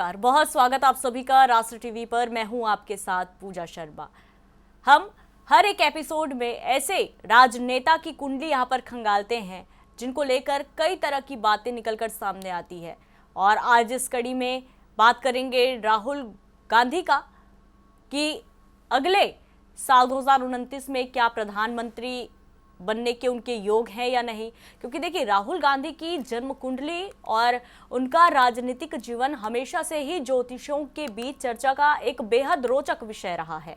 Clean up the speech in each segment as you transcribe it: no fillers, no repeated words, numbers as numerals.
नमस्कार, बहुत स्वागत आप सभी का राष्ट्र टीवी पर। मैं हूं आपके साथ पूजा शर्मा। हम हर एक एपिसोड में ऐसे राजनेता की कुंडली यहां पर खंगालते हैं जिनको लेकर कई तरह की बातें निकलकर सामने आती है। और आज इस कड़ी में बात करेंगे राहुल गांधी का कि अगले साल 2029 में क्या प्रधानमंत्री बनने के उनके योग हैं या नहीं। क्योंकि देखिए, राहुल गांधी की जन्म कुंडली और उनका राजनीतिक जीवन हमेशा से ही ज्योतिषियों के बीच चर्चा का एक बेहद रोचक विषय रहा है।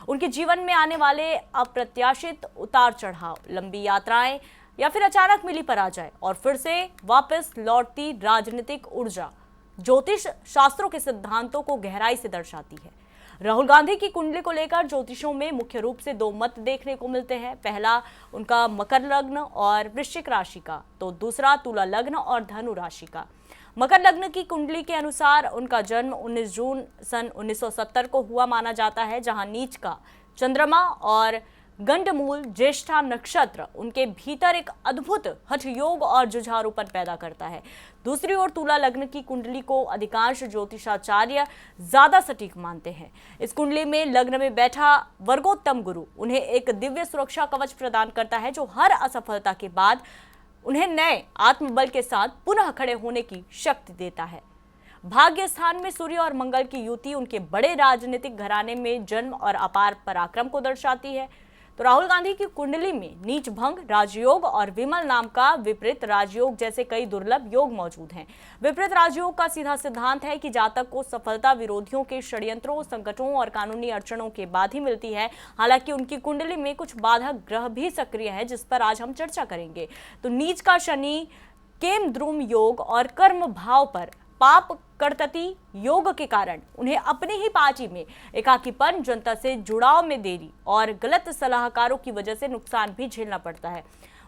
उनके जीवन में आने वाले अप्रत्याशित उतार चढ़ाव, लंबी यात्राएं या फिर अचानक मिली पराजय और फिर से वापस लौटती राजनीतिक ऊर्जा ज्योतिष शास्त्रों के सिद्धांतों को गहराई से दर्शाती है। राहुल गांधी की कुंडली को लेकर ज्योतिषों में मुख्य रूप से दो मत देखने को मिलते हैं। पहला उनका मकर लग्न और वृश्चिक राशि का, तो दूसरा तुला लग्न और धनु राशि का। मकर लग्न की कुंडली के अनुसार उनका जन्म 19 जून सन 1970 को हुआ माना जाता है, जहां नीच का चंद्रमा और गंडमूल ज्येष्ठा नक्षत्र उनके भीतर एक अद्भुत हठ योग और जुझारूपन पैदा करता है। दूसरी ओर तुला लग्न की कुंडली को अधिकांश ज्योतिषाचार्य ज्यादा सटीक मानते हैं। इस कुंडली में लग्न में बैठा वर्गोत्तम गुरु उन्हें एक दिव्य सुरक्षा कवच प्रदान करता है, जो हर असफलता के बाद उन्हें नए आत्मबल के साथ पुनः खड़े होने की शक्ति देता है। भाग्य स्थान में सूर्य और मंगल की युति उनके बड़े राजनीतिक घराने में जन्म और अपार पराक्रम को दर्शाती है। तो राहुल गांधी की कुंडली में नीच भंग राजयोग और विमल नाम का विपरीत राजयोग जैसे कई दुर्लभ योग मौजूद हैं। विपरीत राजयोग का सीधा सिद्धांत है कि जातक को सफलता विरोधियों के षड्यंत्रों, संकटों और कानूनी अड़चनों के बाद ही मिलती है। हालांकि उनकी कुंडली में कुछ बाधक ग्रह भी सक्रिय है, जिस पर आज हम चर्चा करेंगे। तो नीच का शनि केम द्रुम योग और कर्म भाव पर पाप कर्तती योग के कारण उन्हें अपनी ही पार्टी में एकाकीपन, जनता से जुड़ाव में देरी और गलत सलाहकारों की वजह से नुकसान भी झेलना पड़ता है।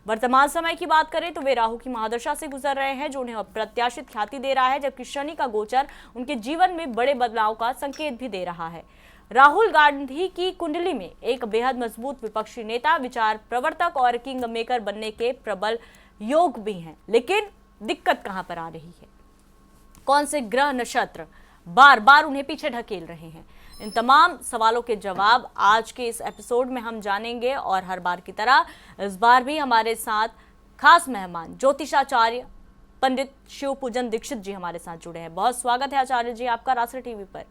वर्तमान समय की बात करें तो वे राहु की महादशा से गुजर रहे हैं, जो उन्हें अप्रत्याशित ख्याति दे रहा है, जबकि शनि का गोचर उनके जीवन में बड़े बदलाव का संकेत भी दे रहा है। राहुल गांधी की कुंडली में एक बेहद मजबूत विपक्षी नेता, विचार प्रवर्तक और किंग मेकर बनने के प्रबल योग भी हैं। लेकिन दिक्कत कहां पर आ रही है? कौन से ग्रह नक्षत्र बार बार उन्हें पीछे ढकेल रहे हैं? इन तमाम सवालों के जवाब आज के इस एपिसोड में हम जानेंगे। और हर बार की तरह इस बार भी हमारे साथ खास मेहमान ज्योतिषाचार्य पंडित शिव पूजन दीक्षित जी हमारे साथ जुड़े हैं। बहुत स्वागत है आचार्य जी आपका राष्ट्र टीवी पर।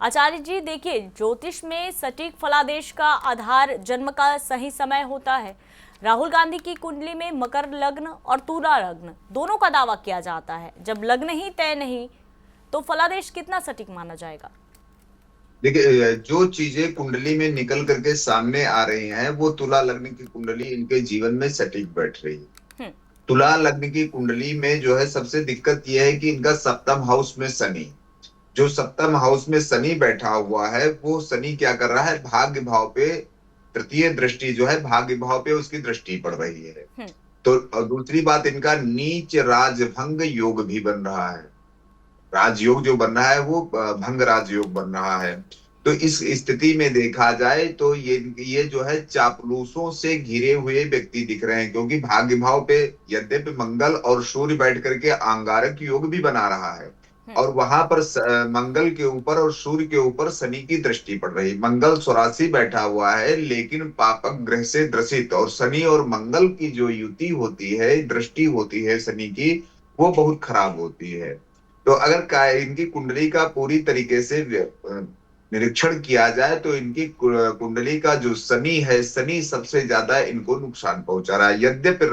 आचार्य जी, देखिए, ज्योतिष में सटीक फलादेश का आधार जन्म का सही समय होता है। राहुल गांधी की कुंडली में मकर लग्न और तुला लग्न दोनों का दावा किया जाता है। जब लग्न ही तय नहीं तो फलादेश कितना सटीक माना जाएगा? देखिए, जो चीजें कुंडली में निकल करके सामने आ रही हैं वो तुला लग्न की कुंडली इनके जीवन में सटीक बैठ रही है। तुला लग्न की कुंडली में जो है सबसे दिक्कत यह है कि इनका सप्तम हाउस में शनि, जो सप्तम हाउस में शनि बैठा हुआ है, वो शनि क्या कर रहा है, भाग्य भाव पे तृतीय दृष्टि जो है भाग्य भाव पे उसकी दृष्टि पड़ रही है। तो दूसरी बात, इनका नीच राजभंग योग भी बन रहा है। राजयोग जो बन रहा है वो भंग राजयोग बन रहा है। तो इस स्थिति में देखा जाए तो ये जो है चापलूसों से घिरे हुए व्यक्ति दिख रहे हैं, क्योंकि भाग्य भाव पे यद्यपि मंगल और सूर्य बैठ करके अंगारक योग भी बना रहा है, और वहां पर मंगल के ऊपर और सूर्य के ऊपर शनि की दृष्टि पड़ रही। मंगल स्वराशि बैठा हुआ है, लेकिन पापक ग्रह से ग्रसित, और शनि और मंगल की जो युति होती है, दृष्टि होती है शनि की, वो बहुत खराब होती है। तो अगर इनकी कुंडली का पूरी तरीके से निरीक्षण किया जाए तो इनकी कुंडली का जो शनि है, शनि सबसे ज्यादा इनको नुकसान पहुंचा रहा है। यद्यपि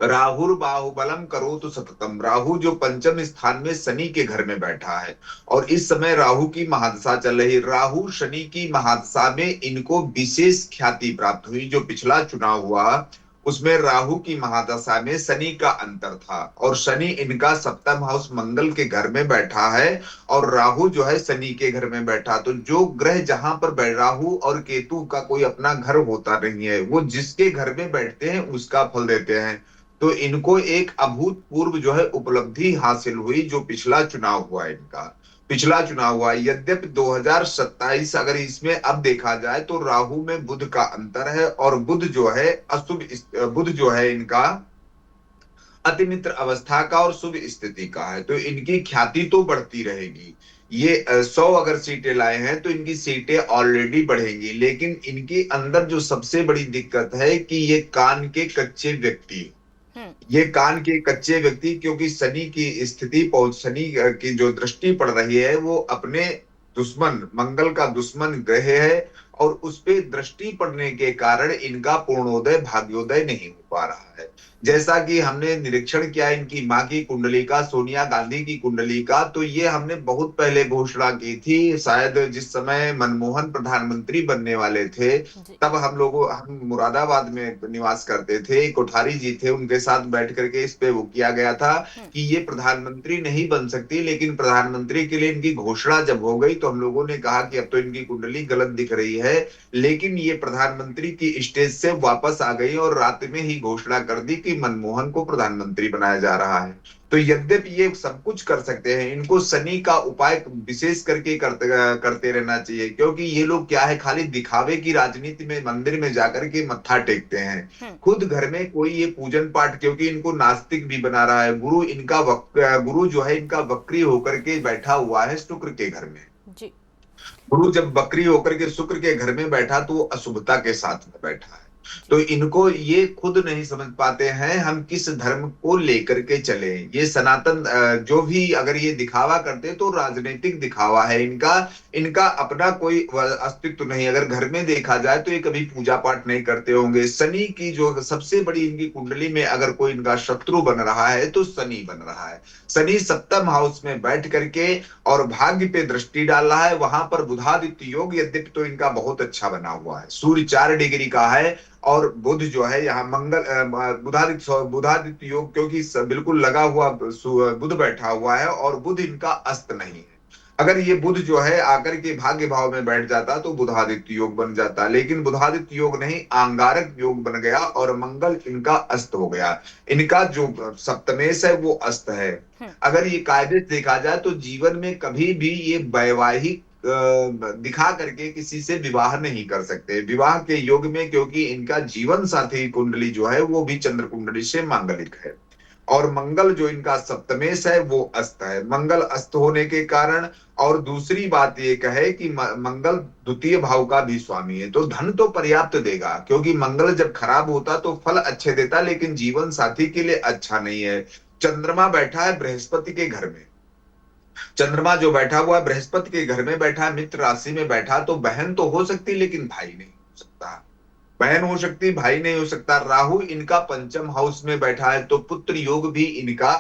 राहुर बाहुबलम करो तो सततम, राहु जो पंचम स्थान में शनि के घर में बैठा है, और इस समय राहु की महादशा चल रही। राहु शनि की महादशा में इनको विशेष ख्याति प्राप्त हुई। जो पिछला चुनाव हुआ उसमें राहु की महादशा में शनि का अंतर था, और शनि इनका सप्तम हाउस मंगल के घर में बैठा है, और राहु जो है शनि के घर में बैठा। तो जो ग्रह जहां पर राहु और केतु का कोई अपना घर होता नहीं है, वो जिसके घर में बैठते हैं उसका फल देते हैं। तो इनको एक अभूतपूर्व जो है उपलब्धि हासिल हुई, जो पिछला चुनाव हुआ इनका। पिछला चुनाव हुआ, यद्यपि 2027 अगर इसमें अब देखा जाए तो राहु में बुध का अंतर है, और बुध जो है अशुभ, बुध जो है इनका अति मित्र अवस्था का और शुभ स्थिति का है, तो इनकी ख्याति तो बढ़ती रहेगी। ये 100 अगर सीटें लाए हैं तो इनकी सीटें ऑलरेडी बढ़ेंगी, लेकिन इनके अंदर जो सबसे बड़ी दिक्कत है कि ये कान के कच्चे व्यक्ति, हम्म। ये कान के कच्चे व्यक्ति, क्योंकि शनि की स्थिति पहुंच, शनि की जो दृष्टि पड़ रही है वो अपने दुश्मन, मंगल का दुश्मन ग्रह है, और उस पे दृष्टि पड़ने के कारण इनका पूर्णोदय भाग्योदय नहीं हो पा रहा है। जैसा कि हमने निरीक्षण किया इनकी माँ की कुंडली का, सोनिया गांधी की कुंडली का, तो ये हमने बहुत पहले घोषणा की थी, शायद जिस समय मनमोहन प्रधानमंत्री बनने वाले थे, जी। तब हम मुरादाबाद में निवास करते थे, कोठारी जी थे, उनके साथ बैठ करके इस पे वो किया गया था हम्म। कि ये प्रधानमंत्री नहीं बन सकती, लेकिन प्रधानमंत्री के लिए इनकी घोषणा जब हो गई तो हम लोगों ने कहा कि अब तो इनकी कुंडली गलत दिख रही है, लेकिन ये प्रधानमंत्री की स्टेज से वापस आ गई और रात में ही घोषणा कर दी कि मनमोहन को प्रधानमंत्री बनाया जा रहा है। तो यद्यपि ये सब कुछ कर सकते हैं, इनको शनि का उपाय विशेष करके करते रहना चाहिए, क्योंकि ये लोग क्या है, खाली दिखावे की राजनीति में मंदिर में जाकर के मत्था टेकते हैं, हम्म। खुद घर में कोई ये पूजन पाठ, क्योंकि इनको नास्तिक भी बना रहा है गुरु, इनका गुरु जो है इनका वक्री होकर के बैठा हुआ है शुक्र के घर में। जी। गुरु जब बकरी होकर के शुक्र के घर में बैठा तो वो अशुभता के साथ में बैठा है। जी। तो इनको ये खुद नहीं समझ पाते हैं हम किस धर्म को लेकर के चले। ये सनातन जो भी अगर ये दिखावा करते तो राजनीतिक दिखावा है इनका, इनका अपना कोई अस्तित्व नहीं। अगर घर में देखा जाए तो ये कभी पूजा पाठ नहीं करते होंगे। शनि की जो सबसे बड़ी इनकी कुंडली में अगर कोई इनका शत्रु बन रहा है तो शनि बन रहा है। शनि सप्तम हाउस में बैठ करके और भाग्य पे दृष्टि डाल रहा है, वहां पर बुधादित्य योग यद्यपि तो इनका बहुत अच्छा बना हुआ है, सूर्य 4 डिग्री का है, और बुध जो है यहाँ मंगल बुधादित्य योग, क्योंकि बिल्कुल लगा हुआ बुध बैठा हुआ है, और बुध इनका अस्त नहीं है। अगर ये बुध जो है आकर के भाग्य भाव में बैठ जाता तो बुधादित्य योग बन जाता, लेकिन बुधादित्य योग नहीं, अंगारक योग बन गया और मंगल इनका अस्त हो गया। इनका जो सप्तमेश है वो अस्त है। अगर ये कायदे से देखा जाए तो जीवन में कभी भी ये वैवाहिक दिखा करके किसी से विवाह नहीं कर सकते विवाह के योग में, क्योंकि इनका जीवन साथी कुंडली जो है वो भी चंद्र कुंडली से मांगलिक है, और मंगल जो इनका सप्तमेश है वो अस्त है। मंगल अस्त होने के कारण, और दूसरी बात ये कहे कि मंगल द्वितीय भाव का भी स्वामी है, तो धन तो पर्याप्त देगा, क्योंकि मंगल जब खराब होता तो फल अच्छे देता, लेकिन जीवन साथी के लिए अच्छा नहीं है। चंद्रमा बैठा है बृहस्पति के घर में, चंद्रमा जो बैठा हुआ है बृहस्पति के घर में बैठा है, मित्र राशि में बैठा, तो बहन तो हो सकती लेकिन भाई नहीं हो सकता, बहन हो सकती भाई नहीं हो सकता। राहु इनका पंचम हाउस में बैठा है, तो पुत्र योग भी इनका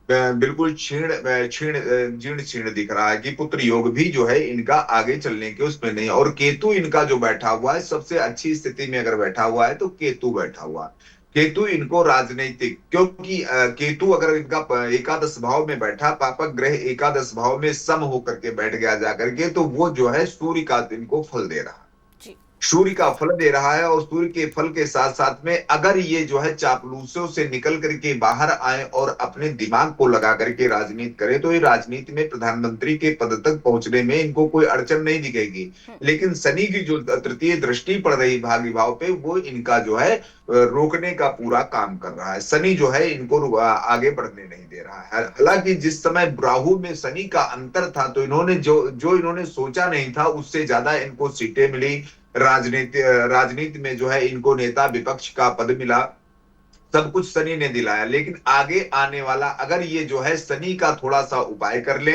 बिल्कुल क्षीण क्षीण जीर्ण शीर्ण दिख रहा है कि पुत्र योग भी जो है इनका आगे चलने के उसमें नहीं। और केतु इनका जो बैठा हुआ है सबसे अच्छी स्थिति में अगर बैठा हुआ है तो केतु बैठा हुआ है। केतु इनको राजनीतिक, क्योंकि केतु अगर इनका एकादश भाव में बैठा, पापक ग्रह एकादश भाव में सम होकर के बैठ गया जाकर के, तो वो जो है सूर्य का इनको फल दे रहा है, सूर्य का फल दे रहा है। और सूर्य के फल के साथ साथ में अगर ये जो है चापलूसों से निकल करके बाहर आए और अपने दिमाग को लगा करके राजनीति करे, तो ये राजनीति में प्रधानमंत्री के पद तक पहुंचने में इनको कोई अड़चन नहीं दिखेगी। लेकिन शनि की जो तृतीय दृष्टि पड़ रही भाग्य भाव पे, वो इनका जो है रोकने का पूरा काम कर रहा है। शनि जो है इनको आगे बढ़ने नहीं दे रहा है। हालांकि जिस समय राहु में शनि का अंतर था, तो इन्होंने जो इन्होंने सोचा नहीं था उससे ज्यादा इनको सीटें मिली। राजनीति में जो है इनको नेता विपक्ष का पद मिला, सब कुछ शनि ने दिलाया। लेकिन आगे आने वाला अगर ये जो है शनि का थोड़ा सा उपाय कर ले,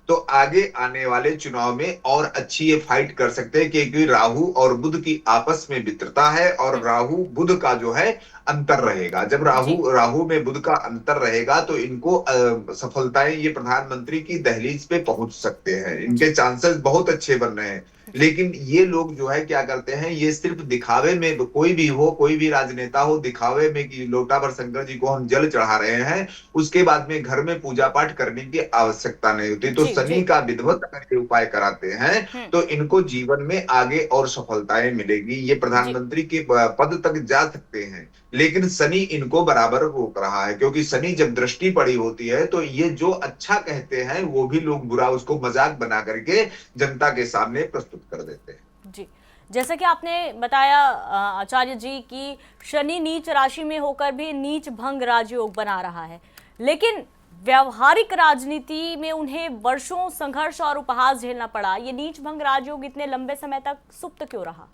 तो आगे आने वाले चुनाव में और अच्छी ये फाइट कर सकते हैं, क्योंकि राहु और बुध की आपस में मित्रता है, और राहु बुध का जो है अंतर रहेगा। जब राहु में बुध का अंतर रहेगा तो इनको सफलताएं, ये प्रधानमंत्री की दहलीज पे पहुंच सकते हैं, इनके चांसेस बहुत अच्छे बन रहे हैं। लेकिन ये लोग जो है क्या करते हैं, ये सिर्फ दिखावे में, कोई भी हो, कोई भी राजनेता हो, दिखावे में कि लोटा पर शंकर जी को हम जल चढ़ा रहे हैं, उसके बाद में घर में पूजा पाठ करने की आवश्यकता नहीं होती। तो शनि का विधिवत अगर उपाय कराते हैं तो इनको जीवन में आगे और सफलताएं मिलेगी। ये प्रधानमंत्री के पद तक जा सकते हैं, लेकिन शनि इनको बराबर रोक रहा है, क्योंकि शनि जब दृष्टि पड़ी होती है तो ये जो अच्छा कहते हैं वो भी लोग बुरा उसको मजाक बना करके जनता के सामने प्रस्तुत कर देते हैं। जी, जैसे कि आपने बताया आचार्य जी कि शनि नीच राशि में होकर भी नीच भंग राजयोग बना रहा है, लेकिन व्यवहारिक राजनीति में उन्हें वर्षों संघर्ष और उपहास झेलना पड़ा। ये नीच भंग राजयोग इतने लंबे समय तक सुप्त क्यों रहा?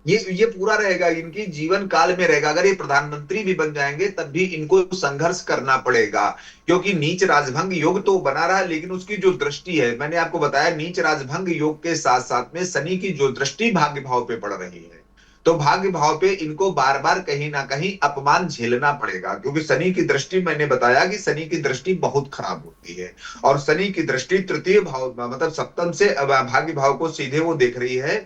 ये पूरा रहेगा, इनकी जीवन काल में रहेगा। अगर ये प्रधानमंत्री भी बन जाएंगे तब भी इनको संघर्ष करना पड़ेगा, क्योंकि नीच राजभंग योग तो बना रहा है, लेकिन उसकी जो दृष्टि है, मैंने आपको बताया, नीच राजभंग योग के साथ साथ में शनि की जो दृष्टि भाग्य भाव पे पड़ रही है, तो भाग्य भाव पे इनको बार बार कहीं ना कहीं अपमान झेलना पड़ेगा, क्योंकि शनि की दृष्टि, मैंने बताया कि शनि की दृष्टि बहुत खराब होती है, और शनि की दृष्टि तृतीय भाव मतलब सप्तम से भाग्य भाव को सीधे वो देख रही है,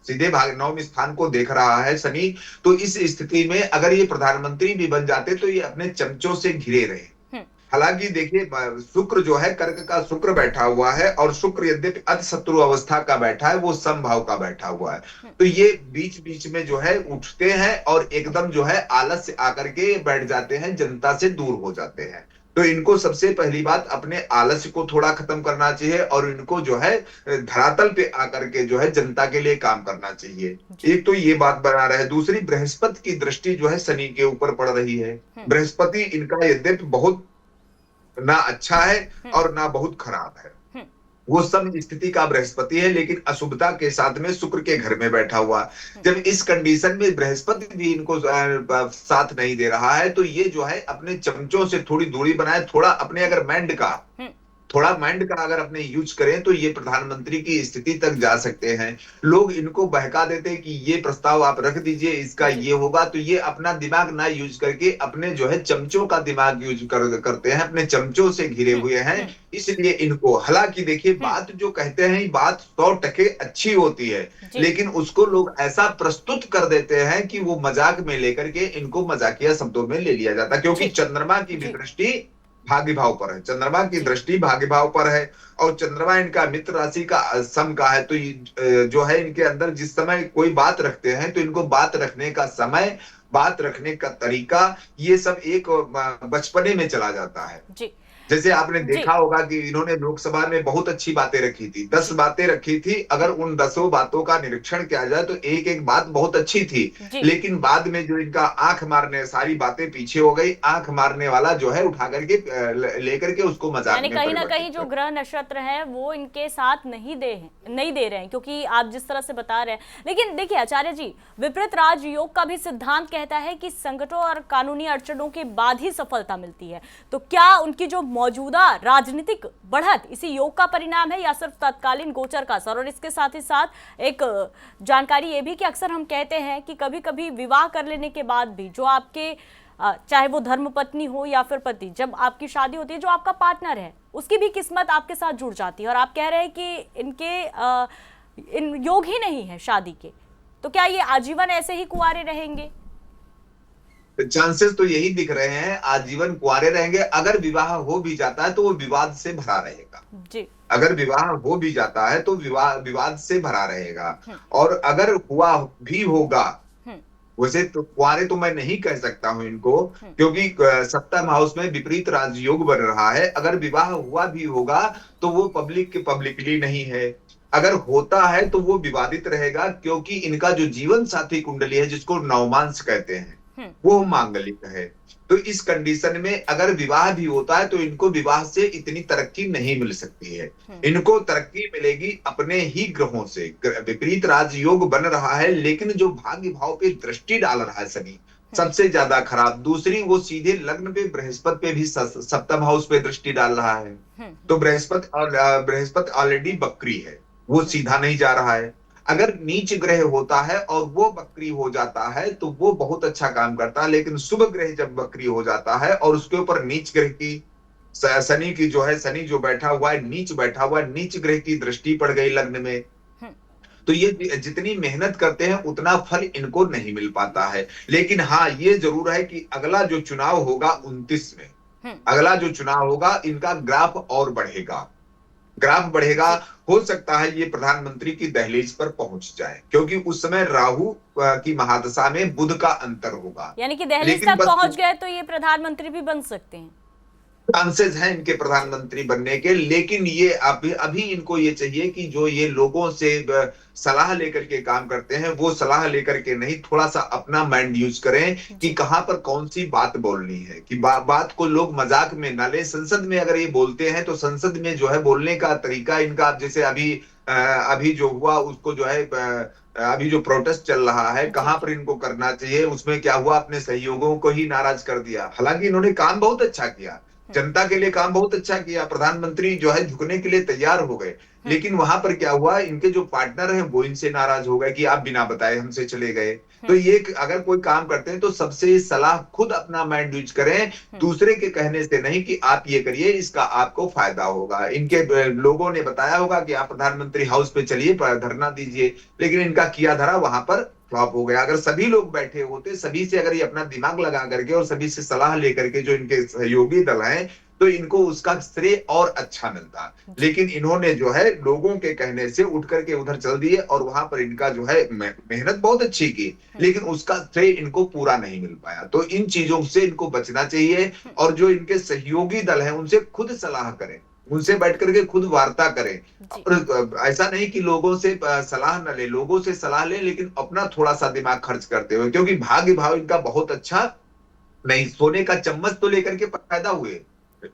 सीधे भाग नवम स्थान को देख रहा है शनि। तो इस स्थिति में अगर ये प्रधानमंत्री भी बन जाते तो ये अपने चमचों से घिरे रहे। हालांकि देखिए, शुक्र जो है, कर्क का शुक्र बैठा हुआ है, और शुक्र यद्यपि अति शत्रु अवस्था का बैठा है, वो समभाव का बैठा हुआ है, तो ये बीच बीच में जो है उठते हैं और एकदम जो है आलस से आकर के बैठ जाते हैं, जनता से दूर हो जाते हैं। तो इनको सबसे पहली बात अपने आलस्य को थोड़ा खत्म करना चाहिए, और इनको जो है धरातल पे आकर के जो है जनता के लिए काम करना चाहिए। एक तो ये बात बना रहे, दूसरी बृहस्पति की दृष्टि जो है शनि के ऊपर पड़ रही है। बृहस्पति इनका यद्यपि बहुत ना अच्छा है और ना बहुत खराब है, वो सम स्थिति का बृहस्पति है, लेकिन अशुभता के साथ में शुक्र के घर में बैठा हुआ। जब इस कंडीशन में बृहस्पति भी इनको साथ नहीं दे रहा है, तो ये जो है अपने चमचों से थोड़ी दूरी बनाए, थोड़ा अपने अगर माइंड का अगर अपने यूज करें तो ये प्रधानमंत्री की स्थिति तक जा सकते हैं। लोग इनको बहका देते हैं कि ये प्रस्ताव आप रख दीजिए, इसका ये होगा, तो ये अपना दिमाग ना यूज करके अपने जो है चमचों का दिमाग यूज करते हैं, अपने चमचों से घिरे हुए हैं, इसलिए इनको। हालांकि देखिए, बात जो कहते हैं बात 100% अच्छी होती है, लेकिन उसको लोग ऐसा प्रस्तुत कर देते हैं कि वो मजाक में लेकर के इनको मजाकिया शब्दों में ले लिया जाता है, क्योंकि चंद्रमा की भी दृष्टि भाग्य भाव पर है, चंद्रमा की दृष्टि भाग्य भाव पर है, और चंद्रमा इनका मित्र राशि का सम का है, तो जो है इनके अंदर जिस समय कोई बात रखते हैं तो इनको बात रखने का समय, बात रखने का तरीका, ये सब एक बचपने में चला जाता है जी। जैसे आपने देखा होगा कि इन्होंने लोकसभा में बहुत अच्छी बातें रखी थी, 10 बातें रखी थी, अगर उन 10 बातों का निरीक्षण किया जाए तो एक एक बात बहुत अच्छी थी, लेकिन बाद में जो इनका आंख मारने, सारी बातें पीछे हो गई, आंख मारने वाला जो है उठा करके लेकर के उसको मजाक में कहीं ना कहीं जो ग्रह नक्षत्र है वो इनके साथ नहीं दे रहे हैं, क्योंकि आप जिस तरह से बता रहे हैं। लेकिन देखिए आचार्य जी, विपरीत राजयोग का भी सिद्धांत कहता है कि संकटों और कानूनी अड़चनों के बाद ही सफलता मिलती है, तो क्या उनकी जो मौजूदा राजनीतिक बढ़त इसी योग का परिणाम है या सिर्फ तत्कालीन गोचर का असर? और इसके साथ ही साथ एक जानकारी ये भी कि अक्सर हम कहते हैं कि कभी कभी विवाह कर लेने के बाद भी जो आपके चाहे वो धर्मपत्नी हो या फिर पति, जब आपकी शादी होती है, जो आपका पार्टनर है उसकी भी किस्मत आपके साथ जुड़ जाती है, और आप कह रहे हैं कि इनके इन योग ही नहीं है शादी के, तो क्या ये आजीवन ऐसे ही कुंवारे रहेंगे? चांसेस तो यही दिख रहे हैं, आजीवन कुंवारे रहेंगे। अगर विवाह हो भी जाता है तो वो विवाद से भरा रहेगा जी। अगर विवाह हो भी जाता है तो विवाद से भरा रहेगा, और अगर हुआ भी होगा, वैसे तो कुंवारे तो मैं नहीं कह सकता हूं इनको, क्योंकि सप्तम हाउस में विपरीत राजयोग बन रहा है। अगर विवाह हुआ भी होगा तो वो पब्लिकली नहीं है, अगर होता है तो वो विवादित रहेगा, क्योंकि इनका जो जीवन साथी कुंडली है, जिसको नवमांश कहते हैं, वो मांगलिक है। तो इस कंडीशन में अगर विवाह भी होता है तो इनको विवाह से इतनी तरक्की नहीं मिल सकती है, इनको तरक्की मिलेगी अपने ही ग्रहों से। विपरीत राजयोग बन रहा है, लेकिन जो भाग्य भाव पे दृष्टि डाल रहा है शनि, सबसे ज्यादा खराब। दूसरी, वो सीधे लग्न पे बृहस्पति पे भी सप्तम हाउस पे दृष्टि डाल रहा है, तो बृहस्पति ऑलरेडी बकरी है, वो सीधा नहीं जा रहा है। अगर नीच ग्रह होता है और वो बकरी हो जाता है तो वो बहुत अच्छा काम करता है, लेकिन शुभ ग्रह जब बकरी हो जाता है और उसके ऊपर नीच ग्रह की, शनि की जो है, शनि जो बैठा हुआ है, नीच बैठा हुआ है, नीच ग्रह की दृष्टि पड़ गई लग्न में, तो ये जितनी मेहनत करते हैं उतना फल इनको नहीं मिल पाता है। लेकिन हाँ, ये जरूर है कि अगला जो चुनाव होगा 29 में, अगला जो चुनाव होगा, इनका ग्राफ और बढ़ेगा। हो सकता है ये प्रधानमंत्री की दहलीज पर पहुंच जाए, क्योंकि उस समय राहु की महादशा में बुध का अंतर होगा, यानी कि दहलीज तक पहुंच गए तो ये प्रधानमंत्री भी बन सकते हैं। चांसेस हैं इनके प्रधानमंत्री बनने के, लेकिन ये अभी अभी इनको ये चाहिए कि जो ये लोगों से सलाह लेकर के काम करते हैं वो सलाह लेकर के नहीं, थोड़ा सा अपना माइंड यूज करें कि जी। कहां पर कौन सी बात बोलनी है, कि बात को लोग मजाक में ना ले। संसद में अगर ये बोलते हैं तो संसद में जो है बोलने का तरीका इनका, जैसे अभी जो हुआ उसको जो है अभी जो प्रोटेस्ट चल रहा है जी। कहां पर इनको करना चाहिए, उसमें क्या हुआ, अपने सहयोगियों को ही नाराज कर दिया। हालांकि इन्होंने काम बहुत अच्छा किया, हम्म। जनता के लिए काम बहुत अच्छा किया, प्रधानमंत्री जो है झुकने के लिए तैयार हो गए। हम्म। लेकिन वहां पर क्या हुआ, इनके जो पार्टनर हैं वो इनसे नाराज हो गए कि आप बिना बताए हमसे चले गए। तो हम्म। ये अगर कोई काम करते हैं तो सबसे सलाह खुद अपना माइंड यूज करें, हम्म। दूसरे के कहने से नहीं कि आप ये करिए इसका आपको फायदा होगा। इनके लोगों ने बताया होगा कि आप प्रधानमंत्री हाउस पे चलिए, धरना दीजिए, लेकिन इनका किया धरा वहां पर फ्लॉप हो गया। अगर सभी लोग बैठे होते, सभी से अगर ये अपना दिमाग लगा करके और सभी से सलाह लेकर के जो इनके सहयोगी दल हैं, तो इनको उसका श्रेय और अच्छा मिलता। जी। लेकिन इन्होंने जो है लोगों के कहने से उठ करके उधर चल दिए और वहां पर इनका जो है मेहनत बहुत अच्छी की, हम्म। लेकिन उसका श्रेय इनको पूरा नहीं मिल पाया। तो इन चीजों से इनको बचना चाहिए, हम्म। और जो इनके सहयोगी दल हैं उनसे खुद सलाह करें, उनसे बैठ करके खुद वार्ता करें। जी। और ऐसा नहीं कि लोगों से सलाह न ले, लोगों से सलाह ले लेकिन अपना थोड़ा सा दिमाग खर्च करते हुए, क्योंकि भाग्य भाव इनका बहुत अच्छा नहीं। सोने का चम्मच तो लेकर के पैदा हुए,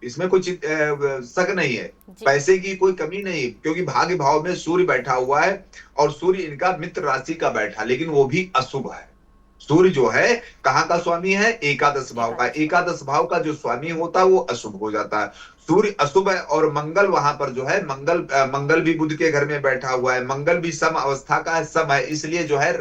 इसमें कोई शक नहीं है। जी। पैसे की कोई कमी नहीं, क्योंकि भाग्य भाव में सूर्य बैठा हुआ है और सूर्य इनका मित्र राशि का बैठा, लेकिन वो भी अशुभ है। सूर्य जो है कहाँ का स्वामी है, एकादश भाव का। एकादश भाव। एकादश भाव का जो स्वामी होता है वो अशुभ हो जाता है। सूर्य अशुभ है और मंगल वहां पर जो है, मंगल भी बुध के घर में बैठा हुआ है, मंगल भी सम अवस्था का है, सम है, इसलिए जो है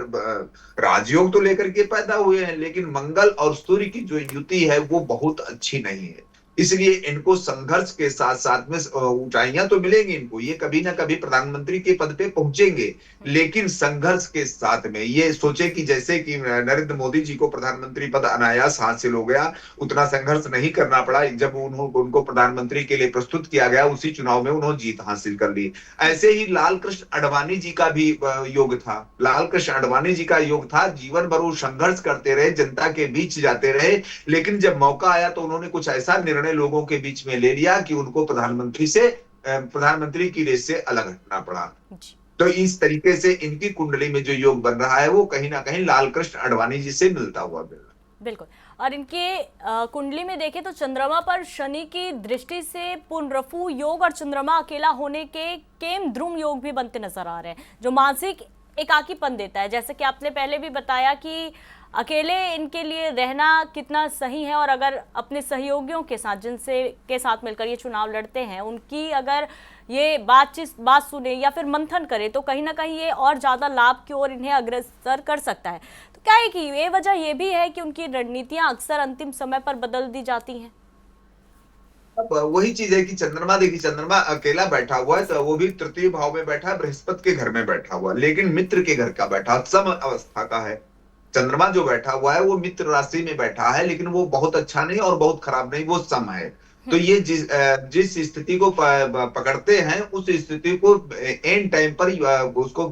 राजयोग तो लेकर के पैदा हुए हैं, लेकिन मंगल और सूर्य की जो युति है वो बहुत अच्छी नहीं है। इसलिए इनको संघर्ष के साथ साथ में ऊंचाइयां तो मिलेंगी इनको, ये कभी ना कभी प्रधानमंत्री के पद पे पहुंचेंगे, लेकिन संघर्ष के साथ में। ये सोचे कि जैसे कि नरेंद्र मोदी जी को प्रधानमंत्री पद अनायास हासिल हो गया, उतना संघर्ष नहीं करना पड़ा। जब उनको प्रधानमंत्री के लिए प्रस्तुत किया गया उसी चुनाव में उन्होंने जीत हासिल कर ली। ऐसे ही लाल कृष्ण आडवाणी जी का भी योग था। लाल कृष्ण आडवाणी जी का योग था, जीवन भर वो संघर्ष करते रहे, जनता के बीच जाते रहे, लेकिन जब मौका आया तो उन्होंने कुछ ऐसा निर्णय लोगों के बीच में ले लिया कि उनको प्रधानमंत्री की रेस से अलग हटना पड़ा। जी। तो इस तरीके से इनकी कुंडली में जो योग बन रहा है वो कहीं ना कहीं लाल कृष्ण आडवाणी जी से मिलता हुआ मिल रहा है। बिल्कुल। और इनके कुंडली में देखें तो चंद्रमा पर शनि की दृष्टि से पुनरफु योग और चंद्रमा अकेला होने के केम द्रुम योग भी बनते नजर आ रहे हैं, जो मानसिक एकाकीपन देता है। जैसे कि आपने पहले भी बताया कि अकेले इनके लिए रहना कितना सही है, और अगर अपने सहयोगियों के साथ, जिनसे के साथ मिलकर ये चुनाव लड़ते हैं, उनकी अगर ये बात सुने या फिर मंथन करे तो कहीं ना कहीं ये और ज़्यादा लाभ की ओर इन्हें अग्रसर कर सकता है। तो क्या है कि ये वजह ये भी है कि उनकी रणनीतियां अक्सर अंतिम समय पर बदल दी जाती हैं। अब वही चीज है कि चंद्रमा, देखिए चंद्रमा अकेला बैठा हुआ है तो वो भी तृतीय भाव में बैठा है, बृहस्पति के घर में बैठा हुआ है, लेकिन मित्र के घर का बैठा, सम अवस्था का है। चंद्रमा जो बैठा हुआ है वो मित्र राशि में बैठा है, लेकिन वो बहुत अच्छा नहीं और बहुत खराब नहीं, वो सम है। तो ये जिस स्थिति को पकड़ते हैं उस स्थिति को एंड टाइम पर उसको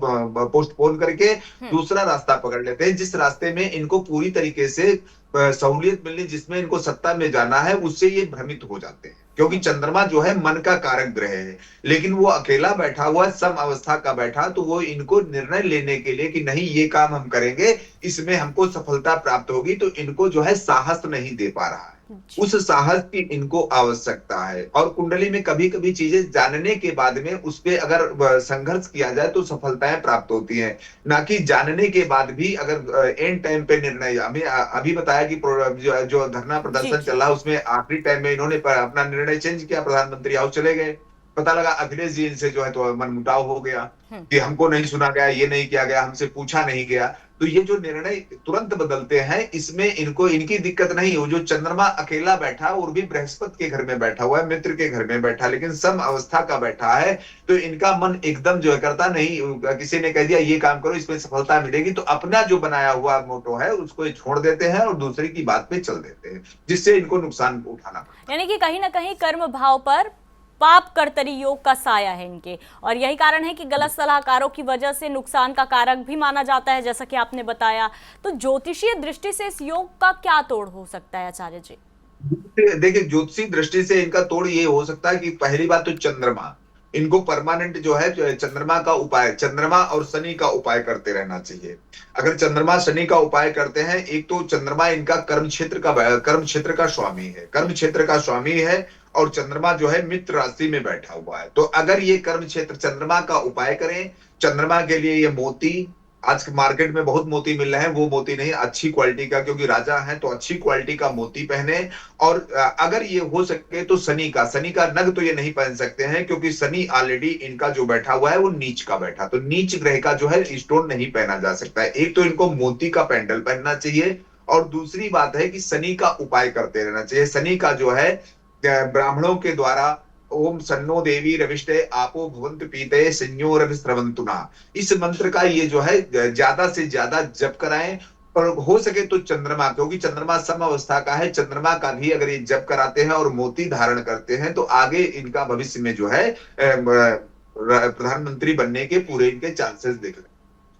पोस्टपोन करके दूसरा रास्ता पकड़ लेते हैं, जिस रास्ते में इनको पूरी तरीके से सहूलियत मिलनी, जिसमें इनको सत्ता में जाना है, उससे ये भ्रमित हो जाते हैं। क्योंकि चंद्रमा जो है मन का कारक ग्रह है, लेकिन वो अकेला बैठा हुआ है, सम अवस्था का बैठा, तो वो इनको निर्णय लेने के लिए कि नहीं ये काम हम करेंगे, इसमें हमको सफलता प्राप्त होगी, तो इनको जो है साहस नहीं दे पा रहा है। जी। उस साहस की इनको आवश्यकता है। और कुंडली में कभी कभी चीजें जानने के बाद में उस पर अगर संघर्ष किया जाए तो सफलताएं प्राप्त होती हैं, ना कि जानने के बाद भी अगर एंड टाइम पे निर्णय। हमें अभी बताया कि जो धरना जी। प्रदर्शन जी। चल रहा है उसमें आखिरी टाइम में इन्होंने अपना निर्णय चेंज किया, प्रधानमंत्री हाउस चले गए। पता लगा अखिलेश जी इनसे जो है तो मनमुटाव हो गया कि हमको नहीं सुना गया, ये नहीं किया गया, हमसे पूछा नहीं गया। तो ये जो निर्णय तुरंत बदलते हैं, इसमें इनको इनकी दिक्कत नहीं है। जो चंद्रमा अकेला बैठा और भी बृहस्पति के घर में बैठा हुआ है, मित्र के घर में बैठा, लेकिन सम अवस्था का बैठा है, तो इनका मन एकदम जो है करता नहीं। किसी ने कह दिया ये काम करो इसमें सफलता मिलेगी, तो अपना जो बनाया हुआ मोटो है उसको छोड़ देते हैं और दूसरे की बात पे चल देते हैं, जिससे इनको नुकसान उठाना पड़ता है। यानी कि कहीं ना कहीं कर्म भाव पर पाप कर्तरी योग का साया है इनके, और यही कारण है कि गलत सलाहकारों की वजह से नुकसान का कारक भी माना जाता है, जैसा कि आपने बताया। तो ज्योतिषीय दृष्टि से इस योग का क्या तोड़ हो सकता है आचार्य जी? देखिए ज्योतिषी दृष्टि से इनका तोड़ ये हो सकता है कि पहली बात तो चंद्रमा, इनको परमानेंट जो है चंद्रमा का उपाय, चंद्रमा और शनि का उपाय करते रहना चाहिए। अगर चंद्रमा शनि का उपाय करते हैं, एक तो चंद्रमा इनका कर्म क्षेत्र का स्वामी है, कर्म क्षेत्र का स्वामी है। और चंद्रमा जो है मित्र राशि में बैठा हुआ है, तो अगर ये कर्म क्षेत्र चंद्रमा का उपाय करें, चंद्रमा के लिए ये मोती, आज मार्केट में बहुत मोती मिल रहे हैं, वो मोती नहीं, अच्छी क्वालिटी का, क्योंकि राजा है तो अच्छी क्वालिटी का मोती पहने। और अगर ये हो सके तो शनि का नग तो ये नहीं पहन सकते हैं, क्योंकि शनि ऑलरेडी इनका जो बैठा हुआ है वो नीच का बैठा, तो नीच ग्रह का जो है स्टोन नहीं पहना जा सकता है। एक तो इनको मोती का पेंडल पहनना चाहिए, और दूसरी बात है कि शनि का उपाय करते रहना चाहिए। शनि का जो है ब्राह्मणों के द्वारा ओम सन्नो देवी रविष्टे आपो भवंत पीते संयो रवि स्रवंतुना, इस मंत्र का ये जो है ज्यादा से ज्यादा जप कराएं। और हो सके तो चंद्रमा, क्योंकि चंद्रमा सम अवस्था का है, चंद्रमा का भी अगर ये जप कराते हैं और मोती धारण करते हैं तो आगे इनका भविष्य में जो है प्रधानमंत्री बनने के पूरे इनके चांसेस दिख रहे हैं।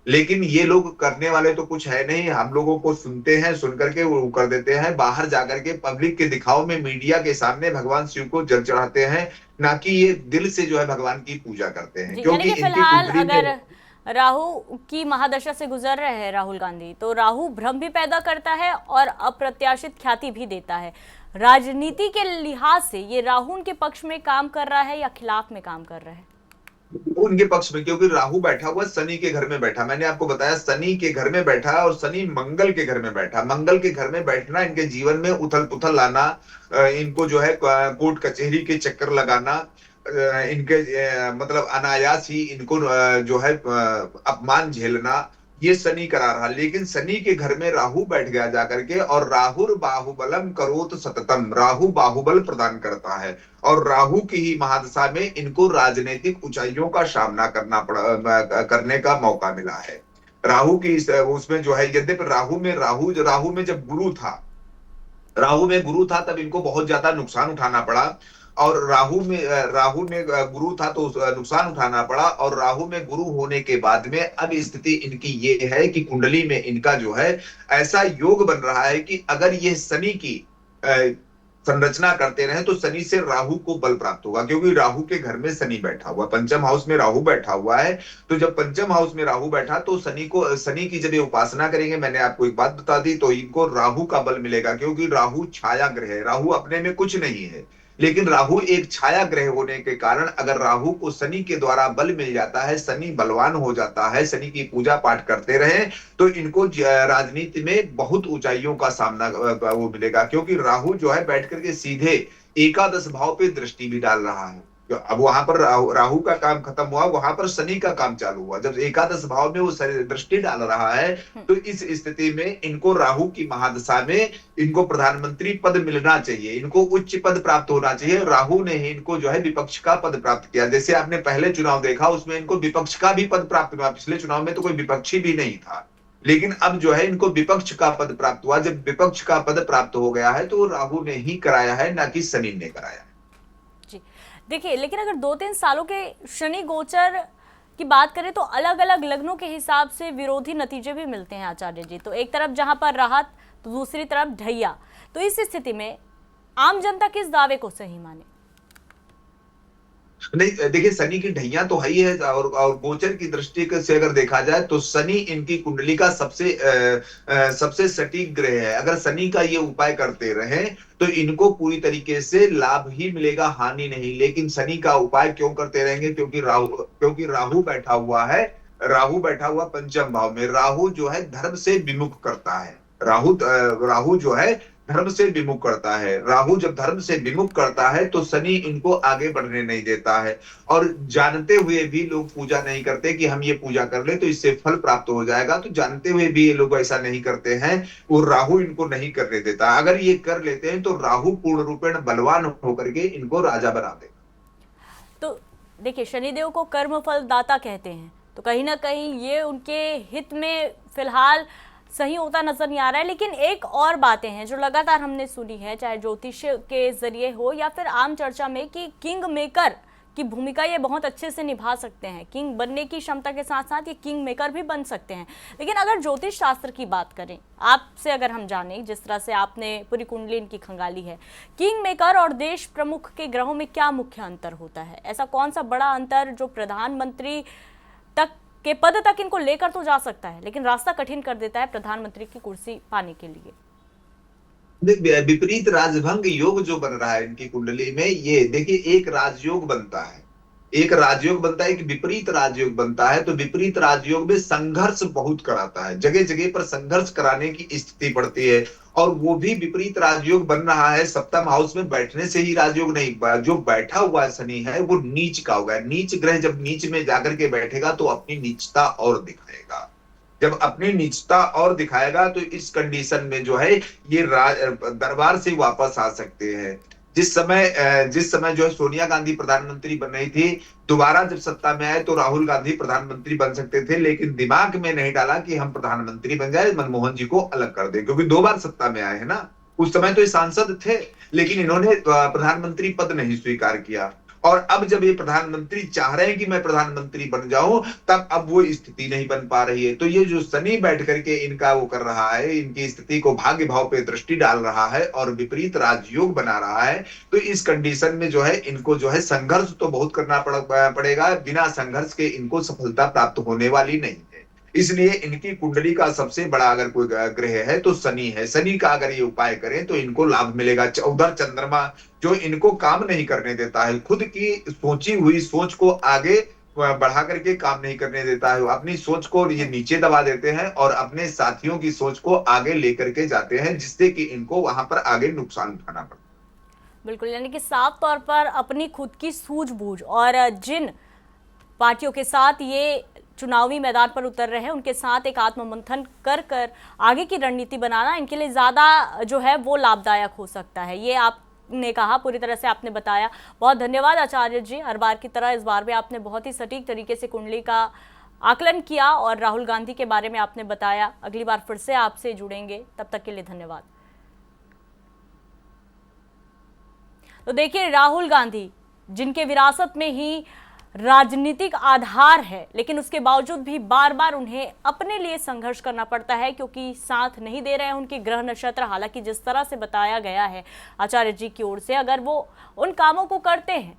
लेकिन ये लोग करने वाले तो कुछ है नहीं, हम लोगों को सुनते हैं, सुन करके वो कर देते हैं, बाहर जाकर के पब्लिक के दिखाव में मीडिया के सामने भगवान शिव को जल चढ़ाते हैं, ना कि ये दिल से जो है भगवान की पूजा करते हैं। जी, यानी क्योंकि कि इनकी फिलहाल कुंडली अगर में राहु की महादशा से गुजर रहे हैं राहुल गांधी, तो राहु भ्रम भी पैदा करता है और अप्रत्याशित ख्याति भी देता है। राजनीति के लिहाज से ये राहु उनके पक्ष में काम कर रहा है या खिलाफ में काम कर रहा है? वो उनके पक्ष में, क्योंकि राहु बैठा हुआ शनि के घर में बैठा, मैंने आपको बताया शनि के घर में बैठा है, और शनि मंगल के घर में बैठा, मंगल के घर में बैठना इनके जीवन में उथल पुथल लाना, इनको जो है कोर्ट कचहरी के चक्कर लगाना, इनके मतलब अनायास ही इनको जो है अपमान झेलना, ये शनि करा रहा। लेकिन शनि के घर में राहु बैठ गया जाकर के, और राहुर बाहुबलम करोत सततम, राहु बाहुबल प्रदान करता है, और राहु की ही महादशा में इनको राजनीतिक ऊंचाइयों का सामना करने का मौका मिला है। राहु की उसमें जो है, यद्यपि राहु में जब गुरु था, राहु में गुरु था तब इनको बहुत ज्यादा नुकसान उठाना पड़ा। और राहु में गुरु था तो नुकसान उठाना पड़ा, और राहु में गुरु होने के बाद में अब स्थिति इनकी ये है कि कुंडली में इनका जो है ऐसा योग बन रहा है कि अगर ये शनि की संरचना करते रहे तो शनि से राहु को बल प्राप्त होगा, क्योंकि राहु के घर में शनि बैठा हुआ, पंचम हाउस में राहु बैठा हुआ है। तो जब पंचम हाउस में राहु बैठा तो शनि की जब ये उपासना करेंगे, मैंने आपको एक बात बता दी, तो इनको राहु का बल मिलेगा, क्योंकि राहु छाया ग्रह है, राहु अपने में कुछ नहीं है, लेकिन राहु एक छाया ग्रह होने के कारण अगर राहु को शनि के द्वारा बल मिल जाता है, शनि बलवान हो जाता है, शनि की पूजा पाठ करते रहे, तो इनको राजनीति में बहुत ऊंचाइयों का सामना वो मिलेगा। क्योंकि राहु जो है बैठ करके सीधे एकादश भाव पे दृष्टि भी डाल रहा है। अब वहां पर राहु का काम खत्म हुआ, वहां पर शनि का काम चालू हुआ, जब एकादश भाव में वो दृष्टि डाल रहा है, तो इस स्थिति में इनको राहु की महादशा में इनको प्रधानमंत्री पद मिलना चाहिए, इनको उच्च पद प्राप्त होना चाहिए। राहु ने ही इनको जो है विपक्ष का पद प्राप्त किया, जैसे आपने पहले चुनाव देखा उसमें इनको विपक्ष का भी पद प्राप्त हुआ, पिछले चुनाव में तो कोई विपक्षी भी नहीं था, लेकिन अब जो है इनको विपक्ष का पद प्राप्त हुआ। जब विपक्ष का पद प्राप्त हो गया है तो राहु ने ही कराया है, ना कि शनि ने कराया है। जी, देखिए, लेकिन अगर 2-3 सालों के शनि गोचर की बात करें तो अलग अलग लग्नों के हिसाब से विरोधी नतीजे भी मिलते हैं आचार्य जी। तो एक तरफ जहां पर राहत तो दूसरी तरफ ढैया, तो इस स्थिति में आम जनता किस दावे को सही माने? नहीं, देखिए शनि की ढैया तो है ही है, और गोचर की दृष्टि से अगर देखा जाए तो शनि इनकी कुंडली का सबसे सटीक ग्रह है। अगर शनि का ये उपाय करते रहे तो इनको पूरी तरीके से लाभ ही मिलेगा, हानि नहीं। लेकिन शनि का उपाय क्यों करते रहेंगे? क्योंकि राहु बैठा हुआ है, राहु बैठा हुआ पंचम भाव में। राहु जो है धर्म से विमुख करता है, राहु जो है धर्म से विमुख करता है। राहु जब धर्म से विमुख करता है तो शनि इनको आगे बढ़ने नहीं देता है, और जानते हुए भी लोग पूजा नहीं करते कि हम ये पूजा कर ले तो इससे फल प्राप्त हो जाएगा, तो जानते हुए भी ये लोग ऐसा नहीं करते हैं, वो राहु इनको नहीं करने देता। अगर ये कर लेते हैं तो राहु पूर्ण रूपेण बलवान होकर के इनको राजा बना देगा। तो देखिए, शनिदेव को कर्मफल दाता कहते हैं, तो कहीं ना कहीं ये उनके हित में फिलहाल सही होता नजर नहीं आ रहा है। लेकिन एक और बातें हैं जो लगातार हमने सुनी है, चाहे ज्योतिष के जरिए हो या फिर आम चर्चा में, कि किंग मेकर की भूमिका ये बहुत अच्छे से निभा सकते हैं। किंग बनने की क्षमता के साथ साथ ये किंग मेकर भी बन सकते हैं। लेकिन अगर ज्योतिष शास्त्र की बात करें, आपसे अगर हम जानें, जिस तरह से आपने पूरी कुंडली इनकी खंगाली है, किंग मेकर और देश प्रमुख के ग्रहों में क्या मुख्य अंतर होता है? ऐसा कौन सा बड़ा अंतर जो प्रधानमंत्री तक के पद तक इनको लेकर तो जा सकता है, लेकिन रास्ता कठिन कर देता है प्रधानमंत्री की कुर्सी पाने के लिए? विपरीत राजभंग योग जो बन रहा है इनकी कुंडली में, ये देखिए एक राजयोग बनता है, एक राजयोग बनता है, एक विपरीत राजयोग बनता है। तो विपरीत राजयोग में संघर्ष बहुत कराता है, जगह जगह पर संघर्ष कराने की स्थिति पड़ती है। और वो भी विपरीत राजयोग बन रहा है सप्तम हाउस में बैठने से ही राजयोग नहीं, जो बैठा हुआ शनि है वो नीच का होगा। नीच ग्रह जब नीच में जाकर के बैठेगा तो अपनी नीचता और दिखाएगा। जब अपनी निजता और दिखाएगा तो इस कंडीशन में जो है ये दरबार से वापस आ सकते हैं। जिस समय जो है सोनिया गांधी प्रधानमंत्री बन रही थी, दोबारा जब सत्ता में आए तो राहुल गांधी प्रधानमंत्री बन सकते थे, लेकिन दिमाग में नहीं डाला कि हम प्रधानमंत्री बन जाए, मनमोहन जी को अलग कर दे, क्योंकि 2 बार सत्ता में आए हैं ना। उस समय तो ये सांसद थे, लेकिन इन्होंने प्रधानमंत्री पद नहीं स्वीकार किया। और अब जब ये प्रधानमंत्री चाह रहे हैं कि मैं प्रधानमंत्री बन जाऊं, तब अब वो स्थिति नहीं बन पा रही है। तो ये जो शनि बैठ करके इनका वो कर रहा है, इनकी स्थिति को भाग्य भाव पे दृष्टि डाल रहा है और विपरीत राजयोग बना रहा है। तो इस कंडीशन में जो है इनको जो है संघर्ष तो बहुत करना पड़ेगा। बिना संघर्ष के इनको सफलता प्राप्त होने वाली नहीं है। इसलिए इनकी कुंडली का सबसे बड़ा अगर कोई ग्रह है तो शनि है। शनि का अगर ये उपाय करें तो इनको लाभ मिलेगा। उधर चंद्रमा जो इनको काम नहीं करने देता है, खुद की सोची हुई सोच को आगे बढ़ा करके काम नहीं करने देता है, अपनी सोच को ये नीचे दबा देते हैं और अपने साथियों की सोच को आगे लेकर के जाते हैं, जिससे कि इनको वहां पर आगे नुकसान उठाना पड़ता है। बिल्कुल, यानी कि साफ तौर पर अपनी खुद की सूझबूझ और जिन पार्टियों के साथ ये चुनावी मैदान पर उतर रहे हैं उनके साथ एक आत्ममंथन कर कर आगे की रणनीति बनाना इनके लिए ज़्यादा जो है वो लाभदायक हो सकता है। ये आपने कहा, पूरी तरह से आपने बताया। बहुत धन्यवाद आचार्य जी। हर बार की तरह इस बार भी आपने बहुत ही सटीक तरीके से कुंडली का आकलन किया और राहुल गांधी के बारे में आपने बताया। अगली बार फिर से आपसे जुड़ेंगे, तब तक के लिए धन्यवाद। तो देखिए, राहुल गांधी जिनके विरासत में ही राजनीतिक आधार है, लेकिन उसके बावजूद भी बार बार उन्हें अपने लिए संघर्ष करना पड़ता है, क्योंकि साथ नहीं दे रहे हैं उनके ग्रह नक्षत्र। हालांकि जिस तरह से बताया गया है आचार्य जी की ओर से, अगर वो उन कामों को करते हैं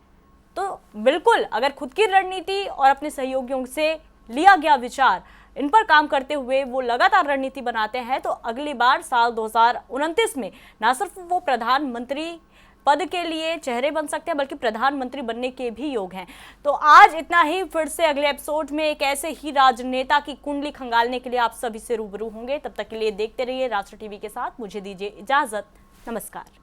तो बिल्कुल, अगर खुद की रणनीति और अपने सहयोगियों से लिया गया विचार इन पर काम करते हुए वो लगातार रणनीति बनाते हैं, तो अगली बार साल 2029 में न सिर्फ वो प्रधानमंत्री पद के लिए चेहरे बन सकते हैं, बल्कि प्रधानमंत्री बनने के भी योग हैं। तो आज इतना ही। फिर से अगले एपिसोड में एक ऐसे ही राजनेता की कुंडली खंगालने के लिए आप सभी से रूबरू होंगे। तब तक के लिए देखते रहिए राष्ट्र टीवी के साथ। मुझे दीजिए इजाजत। नमस्कार।